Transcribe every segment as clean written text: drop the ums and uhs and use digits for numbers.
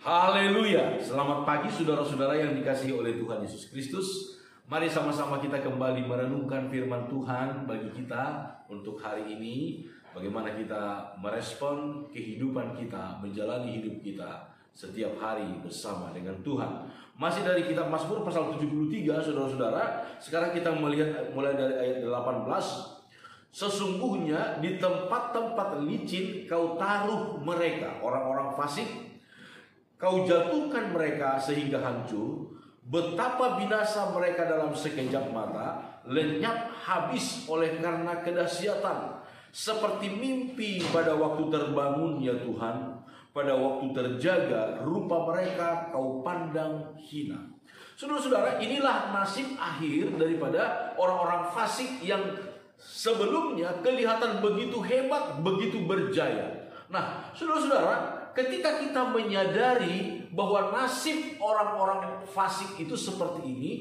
Haleluya. Selamat pagi saudara-saudara yang dikasihi oleh Tuhan Yesus Kristus. Mari sama-sama kita kembali merenungkan firman Tuhan bagi kita untuk hari ini. Bagaimana kita merespon kehidupan kita, menjalani hidup kita setiap hari bersama dengan Tuhan. Masih dari kitab Mazmur pasal 73 saudara-saudara. Sekarang kita melihat mulai dari ayat 18. Sesungguhnya di tempat-tempat licin kau taruh mereka, orang-orang fasik. Kau jatuhkan mereka sehingga hancur. Betapa binasa mereka dalam sekejap mata, lenyap habis oleh karena kedahsyatan. Seperti mimpi pada waktu terbangun ya Tuhan, pada waktu terjaga rupa mereka kau pandang hina. Saudara-saudara, inilah nasib akhir daripada orang-orang fasik yang sebelumnya kelihatan begitu hebat, begitu berjaya. Nah, saudara-saudara, ketika kita menyadari bahwa nasib orang-orang fasik itu seperti ini,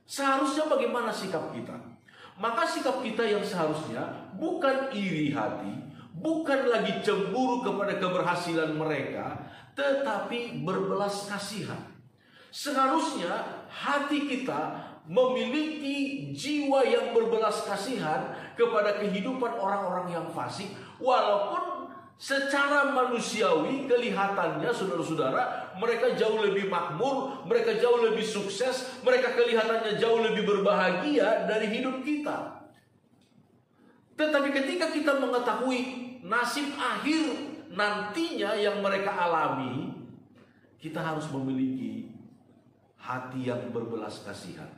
seharusnya bagaimana sikap kita? Maka sikap kita yang seharusnya bukan iri hati, bukan lagi cemburu kepada keberhasilan mereka, tetapi berbelas kasihan. Seharusnya hati kita memiliki jiwa yang berbelas kasihan kepada kehidupan orang-orang yang fasik, walaupun secara manusiawi kelihatannya saudara-saudara mereka jauh lebih makmur, mereka jauh lebih sukses, mereka kelihatannya jauh lebih berbahagia dari hidup kita. Tetapi ketika kita mengetahui nasib akhir nantinya yang mereka alami, kita harus memiliki hati yang berbelas kasihan.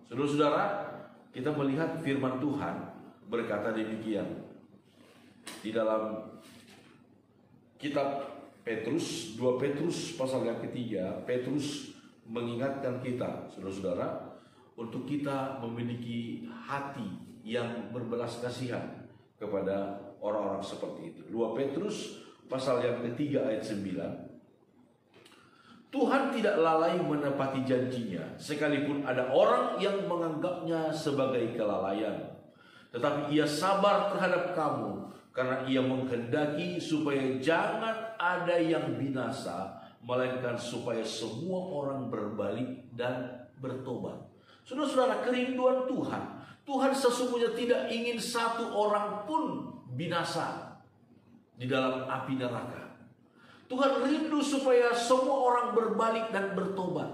Saudara-saudara, kita melihat firman Tuhan berkata demikian di dalam kitab Petrus, 2 Petrus pasal yang ketiga. Petrus mengingatkan kita, saudara-saudara, untuk kita memiliki hati yang berbelas kasihan kepada orang-orang seperti itu. 2 Petrus pasal yang ketiga ayat 9. Tuhan tidak lalai menepati janjinya, sekalipun ada orang yang menganggapnya sebagai kelalaian. Tetapi ia sabar terhadap kamu, karena ia menghendaki supaya jangan ada yang binasa, melainkan supaya semua orang berbalik dan bertobat. Saudara-saudara, kerinduan Tuhan sesungguhnya tidak ingin satu orang pun binasa di dalam api neraka. Tuhan rindu supaya semua orang berbalik dan bertobat.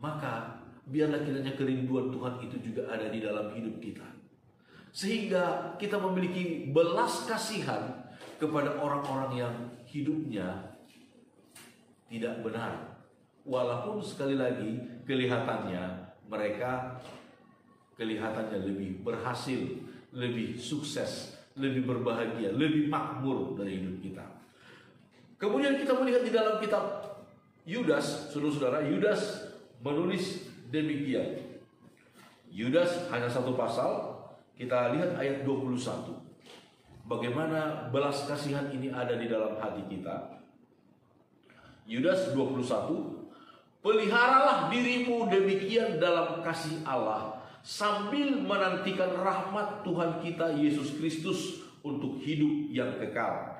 Maka biarlah kiranya kerinduan Tuhan itu juga ada di dalam hidup kita, sehingga kita memiliki belas kasihan kepada orang-orang yang hidupnya tidak benar. Walaupun sekali lagi kelihatannya mereka lebih berhasil, lebih sukses, lebih berbahagia, lebih makmur dari hidup kita. Kemudian kita melihat di dalam kitab Yudas, saudara-saudara, Yudas menulis demikian. Yudas hanya satu pasal. Kita lihat ayat 21. Bagaimana belas kasihan ini ada di dalam hati kita. Yudas 21. Peliharalah dirimu demikian dalam kasih Allah, sambil menantikan rahmat Tuhan kita Yesus Kristus untuk hidup yang kekal.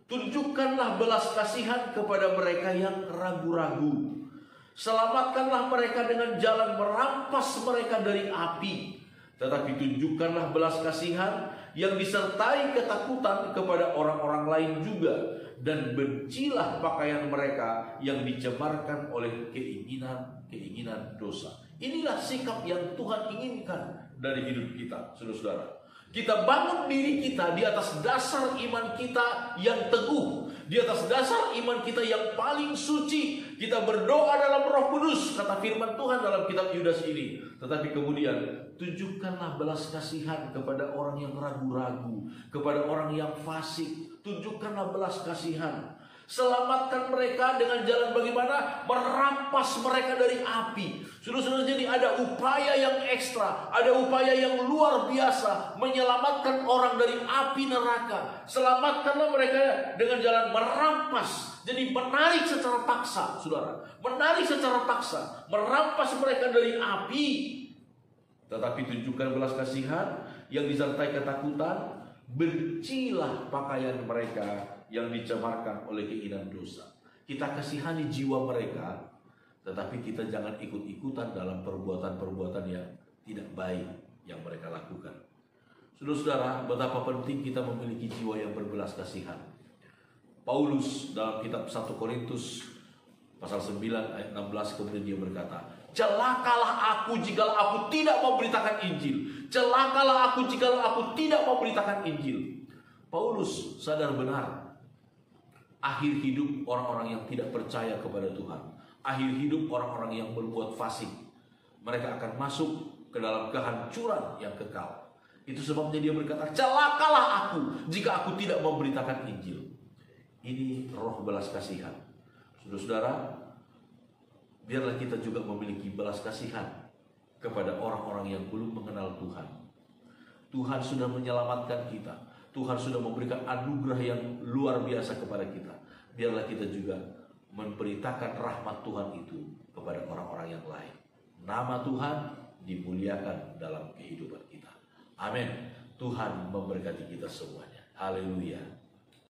Tunjukkanlah belas kasihan kepada mereka yang ragu-ragu. Selamatkanlah mereka dengan jalan merampas mereka dari api. Tetapi tunjukkanlah belas kasihan yang disertai ketakutan kepada orang-orang lain juga. Dan bencilah pakaian mereka yang dicemarkan oleh keinginan dosa. Inilah sikap yang Tuhan inginkan dari hidup kita, saudara-saudara. Kita bangun diri kita di atas dasar iman kita yang teguh, di atas dasar iman kita yang paling suci. Kita berdoa dalam Roh Kudus, kata firman Tuhan dalam kitab Yudas ini. Tetapi kemudian tunjukkanlah belas kasihan kepada orang yang ragu-ragu, kepada orang yang fasik. Tunjukkanlah belas kasihan. Selamatkan mereka dengan jalan bagaimana? Merampas mereka dari api. Saudara-saudara, jadi ada upaya yang ekstra, ada upaya yang luar biasa menyelamatkan orang dari api neraka. Selamatkanlah mereka dengan jalan merampas. Jadi menarik secara paksa, saudara. Menarik secara paksa, merampas mereka dari api. Tetapi tunjukkan belas kasihan yang disertai ketakutan. Bencilah pakaian mereka yang dicemarkan oleh keinginan dosa. Kita kasihani jiwa mereka, tetapi kita jangan ikut-ikutan dalam perbuatan-perbuatan yang tidak baik yang mereka lakukan. Saudara-saudara, betapa penting kita memiliki jiwa yang berbelas kasihan. Paulus dalam kitab 1 Korintus pasal 9 ayat 16 kemudian dia berkata, celakalah aku jikalau aku tidak memberitakan Injil. Celakalah aku jikalau aku tidak memberitakan Injil. Paulus sadar benar akhir hidup orang-orang yang tidak percaya kepada Tuhan, akhir hidup orang-orang yang berbuat fasik, mereka akan masuk ke dalam kehancuran yang kekal. Itu sebabnya dia berkata, celakalah aku jika aku tidak memberitakan Injil. Ini roh belas kasihan. Saudara-saudara, biarlah kita juga memiliki belas kasihan kepada orang-orang yang belum mengenal Tuhan. Tuhan sudah menyelamatkan kita. Tuhan sudah memberikan anugerah yang luar biasa kepada kita. Biarlah kita juga memberitakan rahmat Tuhan itu kepada orang-orang yang lain. Nama Tuhan dimuliakan dalam kehidupan kita. Amin. Tuhan memberkati kita semuanya. Haleluya.